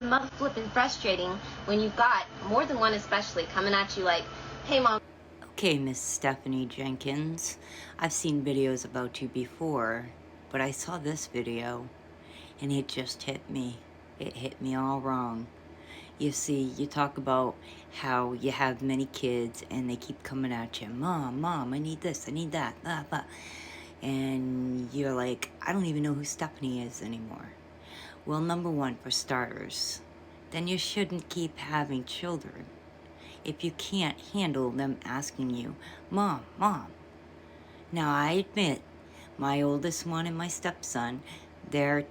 Mother flipping frustrating when you've got more than one, especially coming at you like, hey mom. Okay, Miss Stephanie Jenkins, I've seen videos about you before, but I saw this video and it just hit me. It hit me all wrong. You see, you talk about how you have many kids and they keep coming at you, Mom, I need this, I need that, blah, blah. And you're like, I don't even know who Stephanie is anymore. Well, number one, for starters, then you shouldn't keep having children if you can't handle them asking you, Mom. Now, I admit, my oldest one and my stepson, they're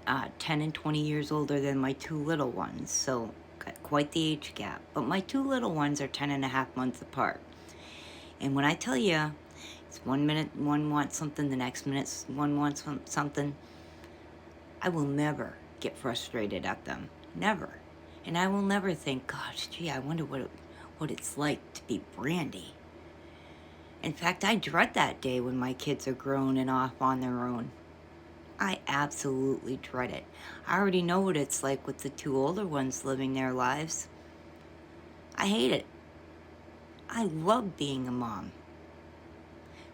10 and 20 years older than my two little ones, so got quite the age gap. But my two little ones are 10 and a half months apart. And when I tell you, it's 1 minute one wants something, the next minute one wants something, I will never get frustrated at them. Never. And I will never think, gosh, gee, I wonder what it's like to be Brandy. In fact, I dread that day when my kids are grown and off on their own. I absolutely dread it. I already know what it's like with the two older ones living their lives. I hate it. I love being a mom.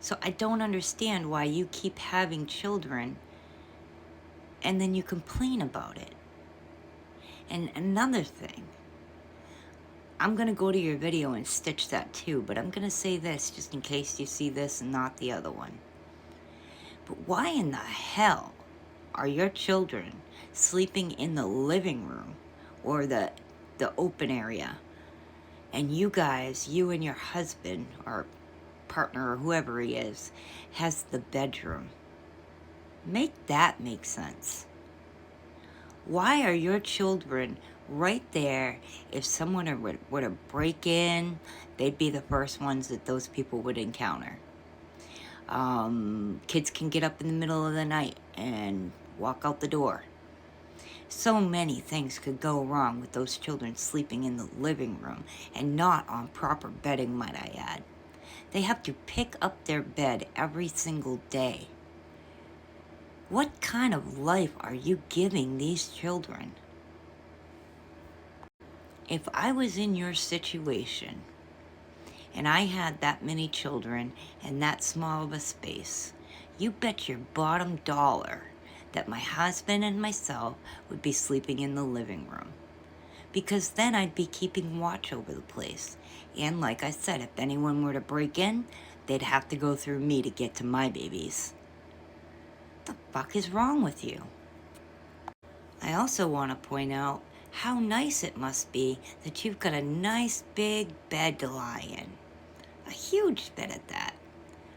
So I don't understand why you keep having children and then you complain about it. And another thing, I'm going to go to your video and stitch that too, but I'm going to say this just in case you see this and not the other one. But why in the hell are your children sleeping in the living room or the open area, and you guys, you and your husband or partner or whoever he is, has the bedroom? Make that make sense. Why are your children right there? If someone were to break in, they'd be the first ones that those people would encounter. Kids can get up in the middle of the night and walk out the door. So many things could go wrong with those children sleeping in the living room and not on proper bedding, might I add. They have to pick up their bed every single day. What kind of life are you giving these children? If I was in your situation and I had that many children and that small of a space, you bet your bottom dollar that my husband and myself would be sleeping in the living room. Because then I'd be keeping watch over the place. And like I said, if anyone were to break in, they'd have to go through me to get to my babies. What the fuck is wrong with you? I also want to point out how nice it must be that you've got a nice big bed to lie in. A huge bed at that.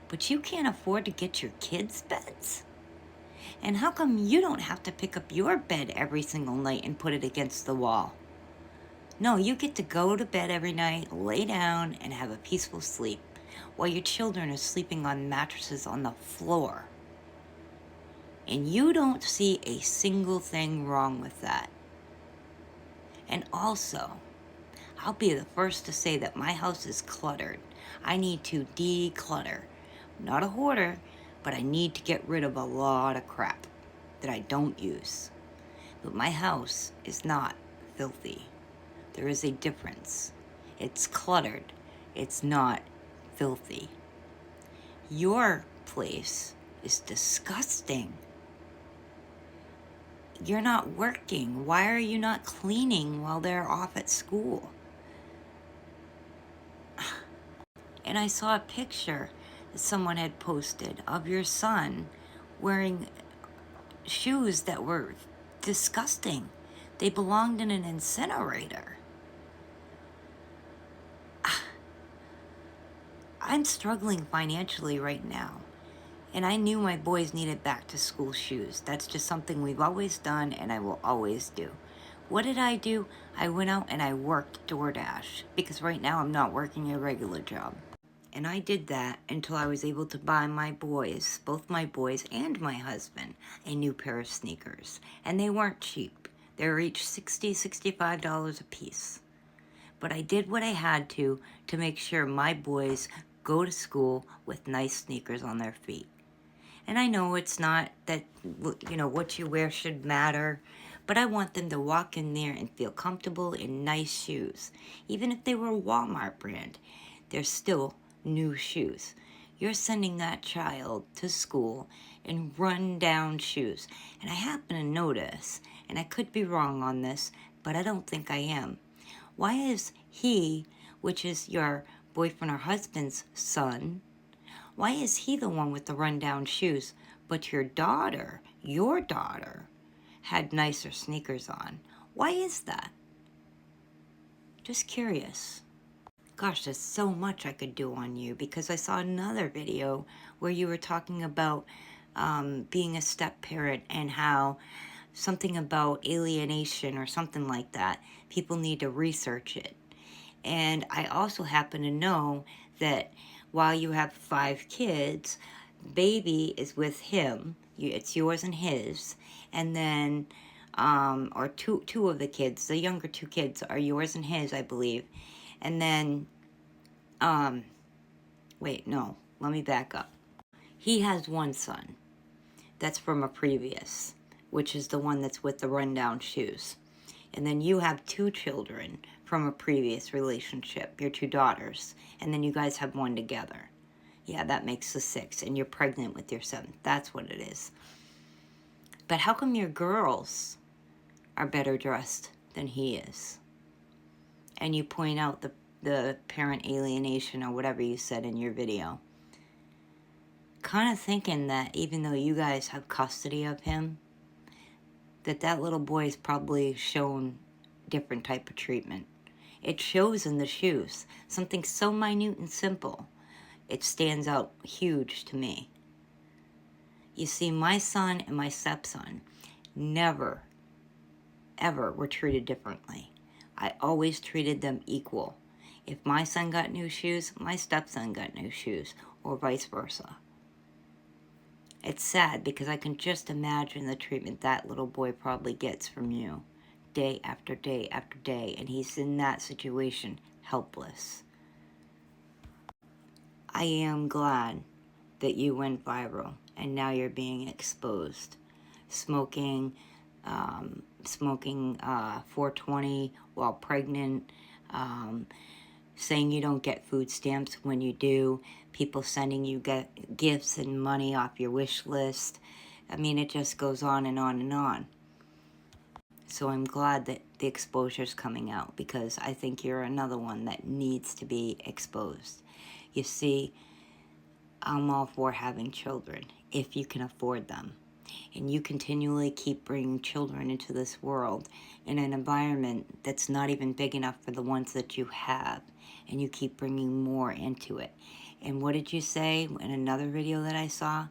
But you can't afford to get your kids' beds? And how come you don't have to pick up your bed every single night and put it against the wall? No, you get to go to bed every night, lay down, and have a peaceful sleep, while your children are sleeping on mattresses on the floor. And you don't see a single thing wrong with that. And also, I'll be the first to say that my house is cluttered. I need to declutter. I'm not a hoarder, but I need to get rid of a lot of crap that I don't use. But my house is not filthy. There is a difference. It's cluttered. It's not filthy. Your place is disgusting. You're not working. Why are you not cleaning while they're off at school? And I saw a picture that someone had posted of your son wearing shoes that were disgusting. They belonged in an incinerator. I'm struggling financially right now, and I knew my boys needed back to school shoes. That's just something we've always done, and I will always do. What did I do? I went out and I worked DoorDash, because right now I'm not working a regular job. And I did that until I was able to buy my boys, both my boys and my husband, a new pair of sneakers. And they weren't cheap. They were each $60, $65 a piece. But I did what I had to make sure my boys go to school with nice sneakers on their feet. And I know it's not that, what you wear should matter, But I want them to walk in there and feel comfortable in nice shoes. Even if they were Walmart brand, they're still new shoes. You're sending that child to school in run-down shoes. And I happen to notice, and I could be wrong on this, but I don't think I am. Why is he, which is your boyfriend or husband's son, why is he the one with the run-down shoes, but your daughter had nicer sneakers on? Why is that? Just curious. Gosh, there's so much I could do on you, because I saw another video where you were talking about being a step-parent and how something about alienation or something like that. People need to research it. And I also happen to know that while you have 5 kids, baby is with him. It's yours and his. And then, or two of the kids, the younger 2 kids are yours and his, I believe. And then, wait, no, let me back up. He has 1 son. That's from a previous, which is the one that's with the rundown shoes. And then you have 2 children from a previous relationship, your 2 daughters. And then you guys have 1 together. Yeah, that makes the 6. And you're pregnant with your 7th. That's what it is. But how come your girls are better dressed than he is? And you point out the parent alienation or whatever you said in your video. Kind of thinking that even though you guys have custody of him, that little boy is probably shown different type of treatment. It shows in the shoes. Something so minute and simple. It stands out huge to me. You see, my son and my stepson never, ever were treated differently. I always treated them equal. If my son got new shoes, my stepson got new shoes, or vice versa. It's sad because I can just imagine the treatment that little boy probably gets from you day after day after day, and he's in that situation, helpless. I am glad that you went viral and now you're being exposed. Smoking 420 while pregnant, saying you don't get food stamps when you do, people sending you gifts and money off your wish list. I mean, it just goes on and on and on. So I'm glad that the exposure's coming out, because I think you're another one that needs to be exposed. You see, I'm all for having children, if you can afford them. And you continually keep bringing children into this world in an environment that's not even big enough for the ones that you have. And you keep bringing more into it. And what did you say in another video that I saw?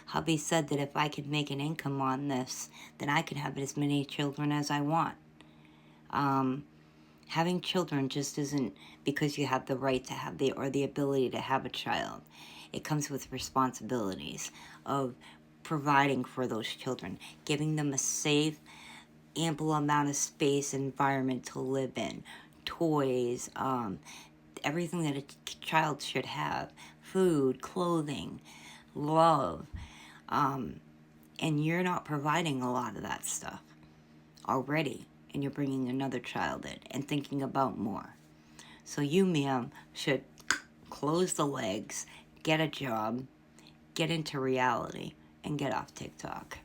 Hubby said that if I could make an income on this, then I could have as many children as I want. Having children just isn't because you have the right to have or the ability to have a child. It comes with responsibilities of providing for those children, giving them a safe, ample amount of space, environment to live in, toys, everything that a child should have, food, clothing, love, and you're not providing a lot of that stuff already, and you're bringing another child in and thinking about more. So you, ma'am, should close the legs, get a job, get into reality, and get off TikTok.